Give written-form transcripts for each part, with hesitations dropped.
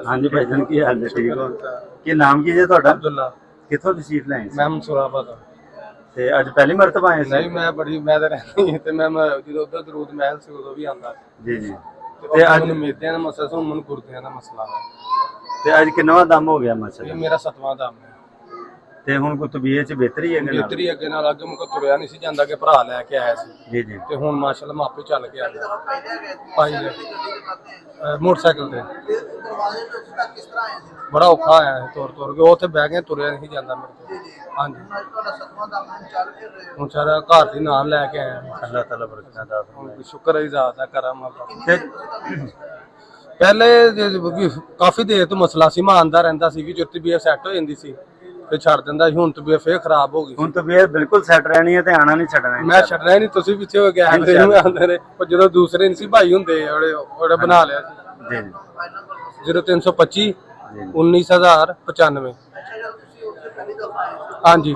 हाँ जी भाईजान की हाल है ठीक हो की नाम की है ਤੁਹਾਡਾ अब्दुल्ला किथों तशरीफ लाए मैं मुसराबाद ਤੇ ਅੱਜ ਪਹਿਲੀ ਮਰਤਬਾ ਆਏ ਸੀ नहीं मैं बड़ी मैं तो रहती है ते मैं जो उधर दरूद महल से उदो भी आंदा ਜੀ ਜੀ ते आज मैंने मेदियां दा मसला सुन मन गुर्दियां दा मसला है ਤੇ ਅੱਜ ਕਿੰਨਵਾਂ ਦਮ ਹੋ ਗਿਆ ये ਮਾਸ਼ਾਅੱਲਾ मेरा 7वां दम है ਤੇ ਹੁਣ ਕੋਈ ਤਬੀਅਤ ਚ ਬਿਹਤਰੀ ਹੈ ਕਿ ਨਾ बेहतरी अगे नाल अगे मुझे तुरया नहीं सी जांदा कि भरा लेके आया सी ਜੀ ਜੀ ते हुन माशाल्लाह मैं आपे चल के आ गया भाई मोटरसाइकिल ते बड़ा औखा आया है तुर तुर के उत्थे बह गए तुरया नहीं जांदा मेरे तो हां जी हुन सारा घर दी नाम लेके आया ਅੱਲਾਹ ਤਾਲਾ ਬਰਕਤਾਂ ਦਾ ਫਰਮਾਏ शुक्र है ज़ात दा करम अल्लाह पहले काफी देर तो मसला सी मैं आंदा रहंदा सी कि जो तबीयत सैट हो जांदी सी ਤੇ ਛੱਡ ਦਿੰਦਾ ਸੀ ਹੁਣ ਤਬੀਅਤ ਫੇਰ ਖਰਾਬ ਹੋ ਗਈ ਹੁਣ ਤਬੀਅਤ ਬਿਲਕੁਲ ਸੈੱਟ ਰਹਿਣੀ ਹੈ ਤੇ ਆਣਾ ਨਹੀਂ ਛੱਡਣਾ ਮੈਂ ਛੱਡਣਾ ਹੀ ਨਹੀਂ ਤੁਸੀਂ ਪਿੱਛੇ ਹੋ ਗਿਆ ਆਂਦੇ ਨੂੰ ਆਂਦੇ ਨੇ ਪਰ ਜਦੋਂ ਦੂਸਰੇ ਨਹੀਂ ਸੀ ਭਾਈ ਹੁੰਦੇ ਉਹੜੇ ਬਣਾ ਲਿਆ ਸੀ ਜੀ 0325 19095 ਹਾਂਜੀ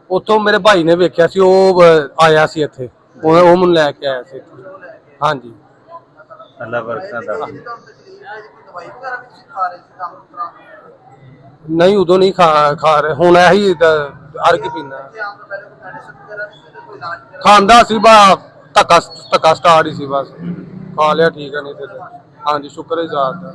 ਉੱਥੋਂ ਮੇਰੇ ਭਾਈ ਨੇ ਵੇਖਿਆ ਸੀ ਉਹ ਆਇਆ ਸੀ ਇੱਥੇ ਉਹ ਮੈਨੂੰ ਲੈ ਕੇ ਆਇਆ ਸੀ ਹਾਂਜੀ ਅੱਲਾਹ ਬਰਕਤਾਂ ਦਾ नहीं उदो नहीं खा रहे हुण यही अर्ग पीना खांदा सी बा धक्का स्टार्ट ही सी बस खा लिया ठीक है नहीं तो हाँ जी शुक्र है ज़ात दा